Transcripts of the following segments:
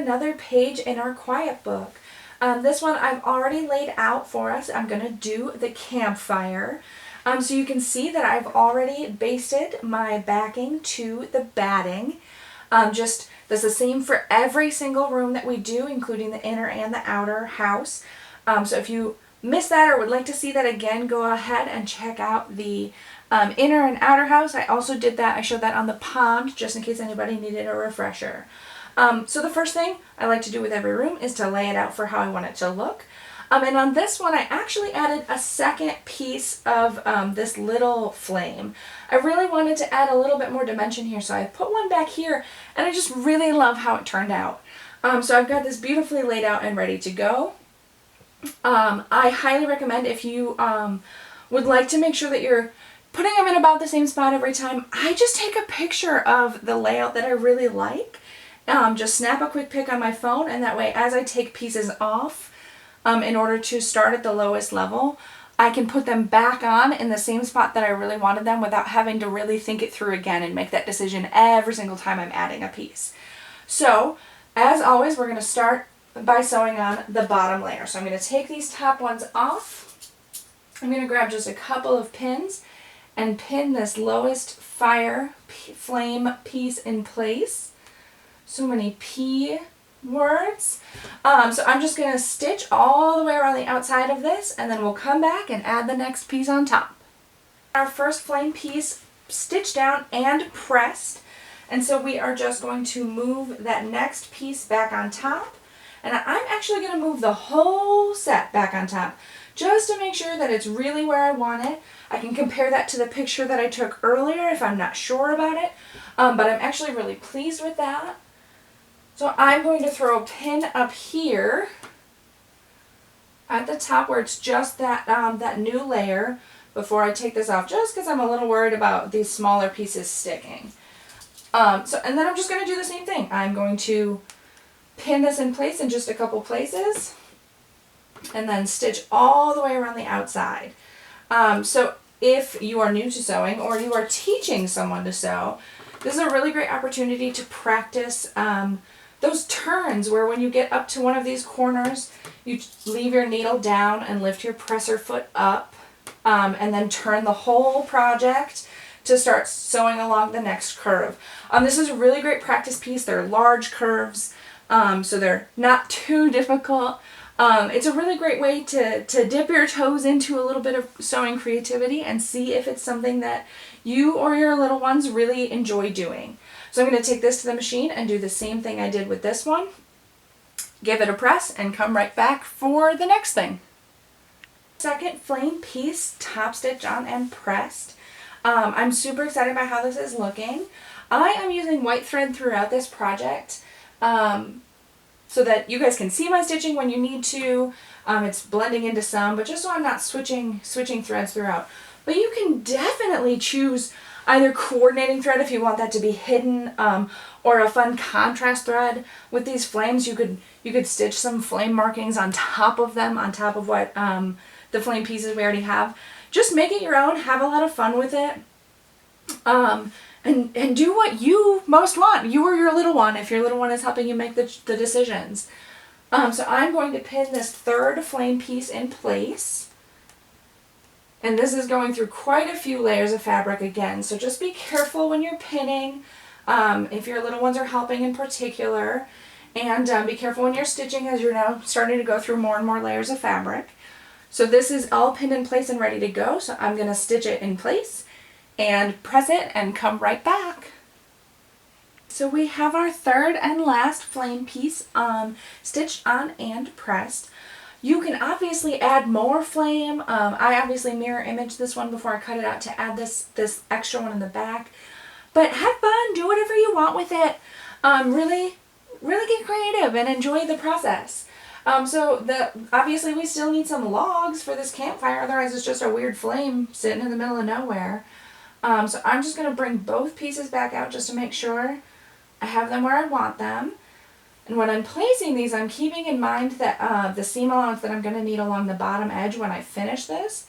another page in our quiet book. This one I've already laid out for us. I'm going to do the campfire. So you can see that I've already basted my backing to the batting. That's the same for every single room that we do, including the inner and the outer house. So if you missed that or would like to see that again, go ahead and check out the inner and outer house. I also did that. I showed that on the pond just in case anybody needed a refresher. So the first thing I like to do with every room is to lay it out for how I want it to look. And on this one, I actually added a second piece of this little flame. I really wanted to add a little bit more dimension here, so I put one back here, and I just really love how it turned out. So I've got this beautifully laid out and ready to go. I highly recommend, if you would like to make sure that you're putting them in about the same spot every time, I just take a picture of the layout that I really like. Just snap a quick pic on my phone, and that way as I take pieces off, in order to start at the lowest level, I can put them back on in the same spot that I really wanted them without having to really think it through again and make that decision every single time I'm adding a piece. So, as always, we're going to start by sewing on the bottom layer. So I'm going to take these top ones off. I'm going to grab just a couple of pins and pin this lowest flame piece in place. So many P words. So I'm just going to stitch all the way around the outside of this, and then we'll come back and add the next piece on top. Our first flame piece stitched down and pressed, and so we are just going to move that next piece back on top, and I'm actually going to move the whole set back on top just to make sure that it's really where I want it. I can compare that to the picture that I took earlier if I'm not sure about it, but I'm actually really pleased with that. So I'm going to throw a pin up here at the top where it's just that, that new layer before I take this off, just because I'm a little worried about these smaller pieces sticking. And then I'm just going to do the same thing. I'm going to pin this in place in just a couple places and then stitch all the way around the outside. So if you are new to sewing or you are teaching someone to sew, this is a really great opportunity to practice those turns where when you get up to one of these corners, you leave your needle down and lift your presser foot up, and then turn the whole project to start sewing along the next curve. This is a really great practice piece. They're large curves, so they're not too difficult. It's a really great way to dip your toes into a little bit of sewing creativity and see if it's something that you or your little ones really enjoy doing. So I'm going to take this to the machine and do the same thing I did with this one. Give it a press and come right back for the next thing. Second flame piece, top stitch on and pressed. I'm super excited about how this is looking. I am using white thread throughout this project so that you guys can see my stitching when you need to. It's blending into some, but just so I'm not switching threads throughout. But you can definitely choose either coordinating thread if you want that to be hidden, or a fun contrast thread. With these flames, you could stitch some flame markings on top of them, on top of what the flame pieces we already have. Just make it your own, have a lot of fun with it, and do what you most want, you or your little one, if your little one is helping you make the decisions. So I'm going to pin this third flame piece in place. And this is going through quite a few layers of fabric again, so just be careful when you're pinning, if your little ones are helping in particular, and be careful when you're stitching as you're now starting to go through more and more layers of fabric. So this is all pinned in place and ready to go, so I'm going to stitch it in place and press it and come right back. So we have our third and last flame piece stitched on and pressed. You can obviously add more flame. I obviously mirror image this one before I cut it out to add this extra one in the back. But have fun, do whatever you want with it. Really get creative and enjoy the process. Obviously we still need some logs for this campfire, otherwise it's just a weird flame sitting in the middle of nowhere. So I'm just going to bring both pieces back out just to make sure I have them where I want them. And when I'm placing these, I'm keeping in mind that the seam allowance that I'm going to need along the bottom edge when I finish this.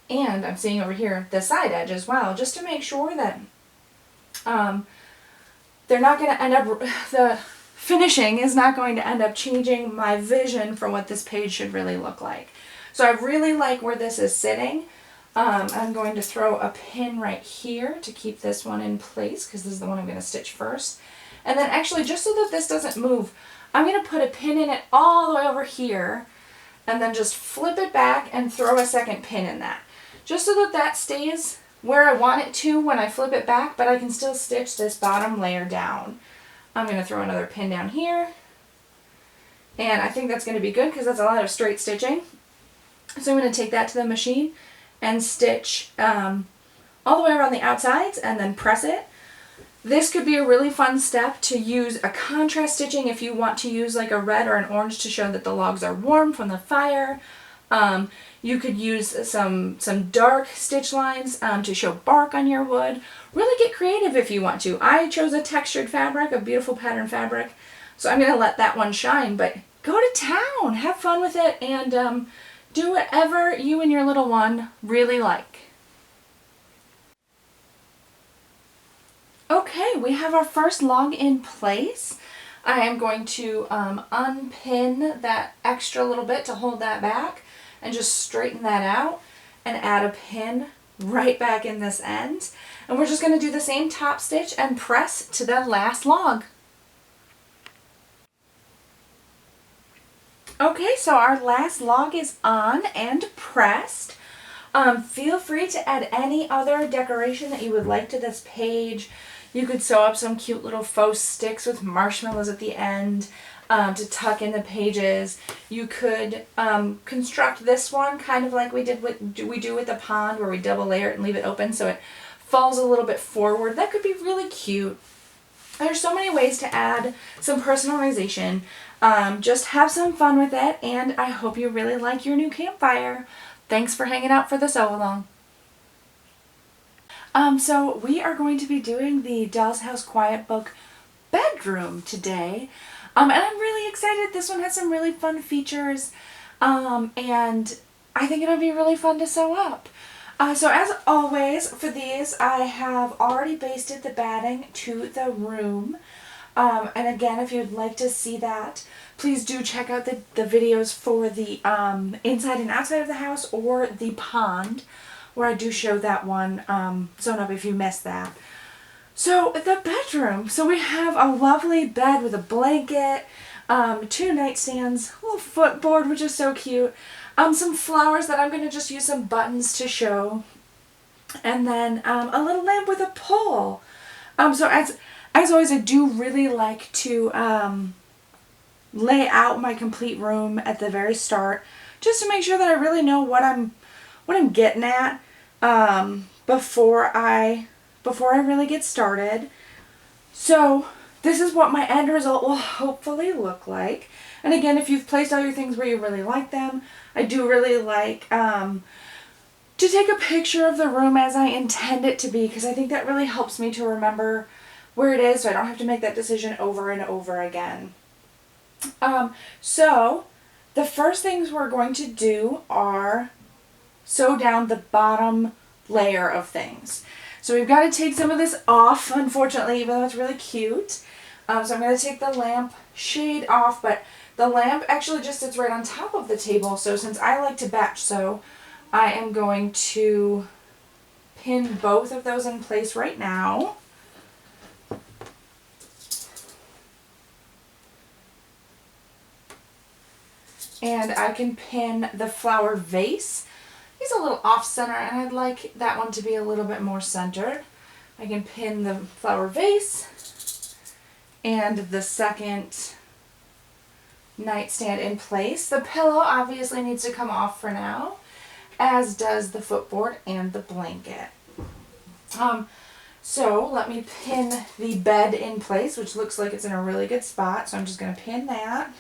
And I'm seeing over here the side edge as well, just to make sure that they're not going to end up, the finishing is not going to end up changing my vision for what this page should really look like. So I really like where this is sitting. I'm going to throw a pin right here to keep this one in place because this is the one I'm going to stitch first. And then actually, just so that this doesn't move, I'm going to put a pin in it all the way over here and then just flip it back and throw a second pin in that. Just so that that stays where I want it to when I flip it back, but I can still stitch this bottom layer down. I'm going to throw another pin down here. And I think that's going to be good because that's a lot of straight stitching. So I'm going to take that to the machine and stitch all the way around the outsides and then press it. This could be a really fun step to use a contrast stitching if you want to use like a red or an orange to show that the logs are warm from the fire. You could use some dark stitch lines to show bark on your wood. Really get creative if you want to. I chose a textured fabric, a beautiful pattern fabric, so I'm going to let that one shine, but go to town, have fun with it, and do whatever you and your little one really like. Okay, we have our first log in place. I am going to unpin that extra little bit to hold that back and just straighten that out and add a pin right back in this end. And we're just going to do the same top stitch and press to the last log. Okay, so our last log is on and pressed. Feel free to add any other decoration that you would like to this page. You could sew up some cute little faux sticks with marshmallows at the end to tuck in the pages. You could construct this one kind of like we do with the pond, where we double layer it and leave it open so it falls a little bit forward. That could be really cute. There's so many ways to add some personalization. Just have some fun with it, and I hope you really like your new campfire. Thanks for hanging out for the sew along. So we are going to be doing the Doll's House Quiet Book bedroom today. And I'm really excited. This one has some really fun features, and I think it'll be really fun to sew up. So as always for these, I have already basted the batting to the room. And again, if you'd like to see that, please do check out the videos for the inside and outside of the house, or the pond, where I do show that one sewn up if you missed that. So the bedroom. So we have a lovely bed with a blanket, 2 nightstands, a little footboard, which is so cute, some flowers that I'm going to just use some buttons to show, and then a little lamp with a pole. So as always, I do really like to lay out my complete room at the very start, just to make sure that I really know what I'm getting at before I really get started. So this is what my end result will hopefully look like. And again, if you've placed all your things where you really like them, I do really like to take a picture of the room as I intend it to be, because I think that really helps me to remember where it is, so I don't have to make that decision over and over again. So the first things we're going to do are sew down the bottom layer of things. So we've got to take some of this off, unfortunately, even though it's really cute. So I'm going to take the lamp shade off, but the lamp actually just sits right on top of the table. So since I like to batch sew, I am going to pin both of those in place right now. And I can pin the flower vase. He's a little off center, and I'd like that one to be a little bit more centered. I can pin the flower vase and the second nightstand in place. The pillow obviously needs to come off for now, as does the footboard and the blanket. So let me pin the bed in place, which looks like it's in a really good spot. So I'm just going to pin that.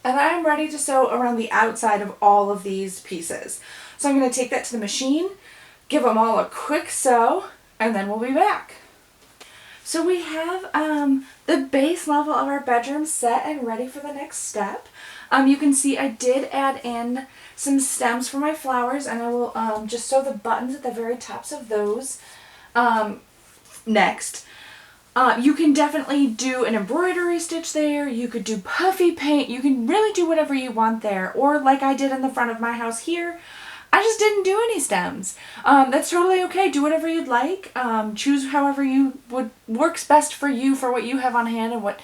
And I'm ready to sew around the outside of all of these pieces. So I'm going to take that to the machine, give them all a quick sew, and then we'll be back. So we have the base level of our bedroom set and ready for the next step. You can see I did add in some stems for my flowers, and I will just sew the buttons at the very tops of those. next. You can definitely do an embroidery stitch there. You could do puffy paint. You can really do whatever you want there. Or like I did in the front of my house here, I just didn't do any stems. That's totally okay. Do whatever you'd like. Choose however you would works best for you, for what you have on hand and what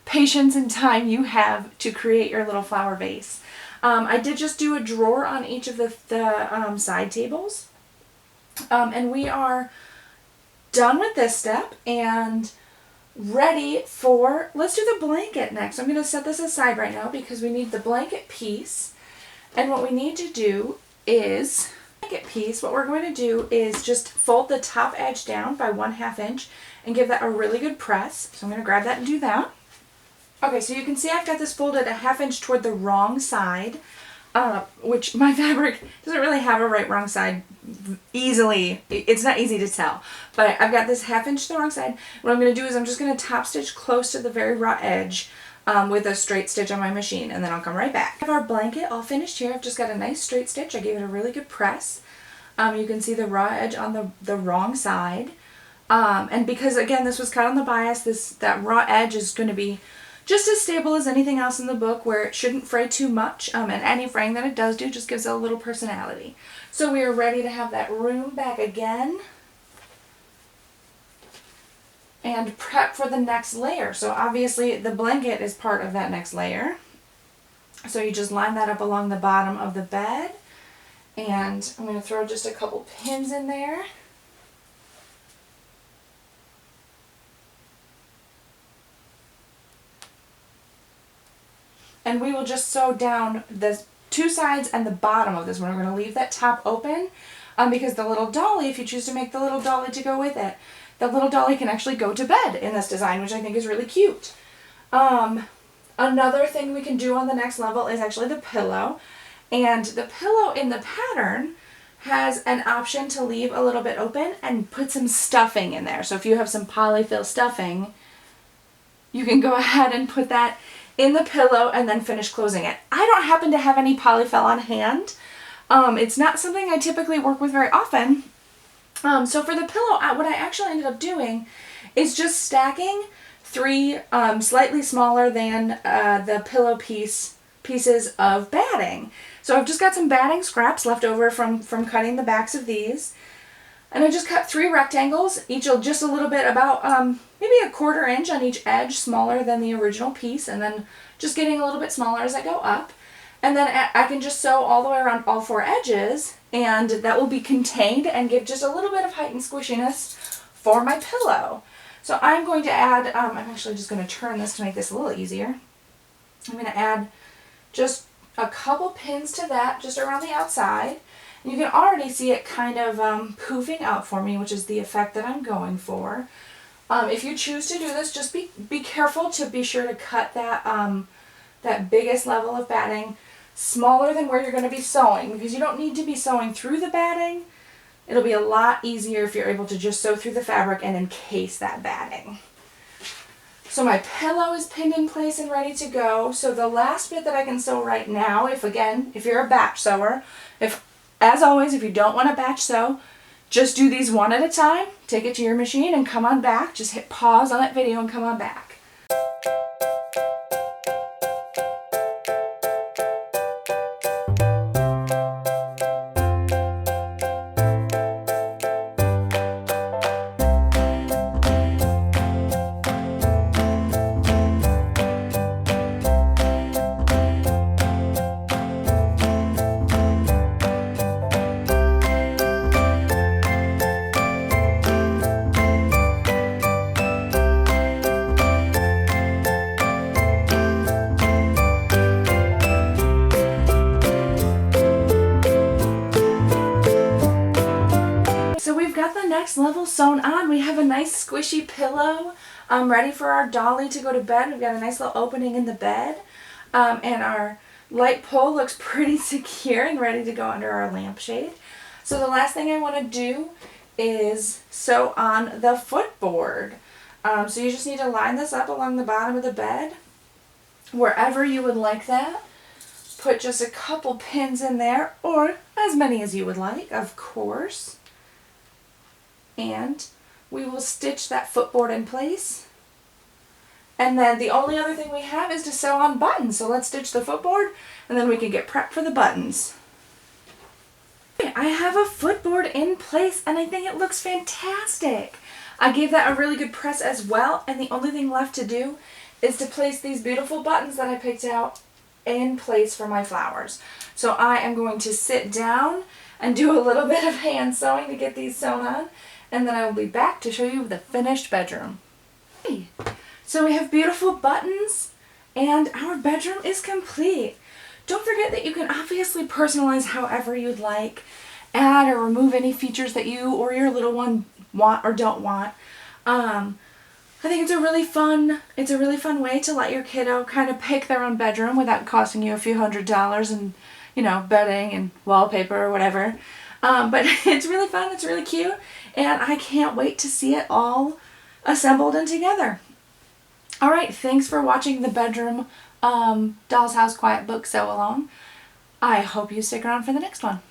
patience and time you have to create your little flower vase. I did just do a drawer on each of the side tables. And we are done with this step and ready for, let's do the blanket next. I'm going to set this aside right now because we need the blanket piece. And what we need to do is, blanket piece, what we're going to do is just fold the top edge down by 1/2 inch and give that a really good press. So I'm going to grab that and do that. Okay, so you can see I've got this folded 1/2 inch toward the wrong side, which my fabric doesn't really have a right wrong side easily. It's not easy to tell, but I've got this 1/2 inch to the wrong side. What I'm going to do is I'm just going to top stitch close to the very raw edge with a straight stitch on my machine, and then I'll come right back. I have our blanket all finished here. I've just got a nice straight stitch. I gave it a really good press. You can see the raw edge on the wrong side. And because, again, this was cut on the bias, that raw edge is going to be just as stable as anything else in the book, where it shouldn't fray too much, and any fraying that it does do just gives it a little personality. So we are ready to have that room back again and prep for the next layer. So obviously the blanket is part of that next layer. So you just line that up along the bottom of the bed, and I'm going to throw just a couple pins in there. And we will just sew down the two sides and the bottom of this one. We're going to leave that top open because the little dolly, if you choose to make the little dolly to go with it, the little dolly can actually go to bed in this design, which I think is really cute. Another thing we can do on the next level is actually the pillow. And the pillow in the pattern has an option to leave a little bit open and put some stuffing in there. So if you have some polyfill stuffing, you can go ahead and put that in the pillow and then finish closing it. I don't happen to have any polyfill on hand. It's not something I typically work with very often. So for the pillow, what I actually ended up doing is just stacking 3 slightly smaller than the pillow pieces of batting. So I've just got some batting scraps left over from cutting the backs of these. And I just cut 3 rectangles, each just a little bit, about maybe 1/4 inch on each edge, smaller than the original piece, and then just getting a little bit smaller as I go up. And then I can just sew all the way around all 4 edges, and that will be contained and give just a little bit of height and squishiness for my pillow. So I'm going to add, I'm actually just going to turn this to make this a little easier. I'm going to add just a couple pins to that, just around the outside. You can already see it kind of poofing out for me, which is the effect that I'm going for. If you choose to do this, just be careful to be sure to cut that, that biggest level of batting smaller than where you're going to be sewing, because you don't need to be sewing through the batting. It'll be a lot easier if you're able to just sew through the fabric and encase that batting. So my pillow is pinned in place and ready to go. So the last bit that I can sew right now, if you're a batch sewer, as always, if you don't want to batch sew, just do these one at a time, take it to your machine and come on back. Just hit pause on that video and come on back. Level sewn on. We have a nice squishy pillow ready for our dolly to go to bed. We've got a nice little opening in the bed, and our light pole looks pretty secure and ready to go under our lampshade. So the last thing I want to do is sew on the footboard. So you just need to line this up along the bottom of the bed, wherever you would like that. Put just a couple pins in there, or as many as you would like, of course. and we will stitch that footboard in place. And then the only other thing we have is to sew on buttons. So let's stitch the footboard and then we can get prepped for the buttons. I have a footboard in place and I think it looks fantastic. I gave that a really good press as well, and the only thing left to do is to place these beautiful buttons that I picked out in place for my flowers. So I am going to sit down and do a little bit of hand sewing to get these sewn on, and then I will be back to show you the finished bedroom. Okay. So we have beautiful buttons and our bedroom is complete. Don't forget that you can obviously personalize however you'd like, add or remove any features that you or your little one want or don't want. I think it's a really fun way to let your kiddo kind of pick their own bedroom without costing you a few $100s and, you know, bedding and wallpaper or whatever. But it's really fun, it's really cute, and I can't wait to see it all assembled and together. Alright, thanks for watching the bedroom Doll's House Quiet Book sew along. I hope you stick around for the next one.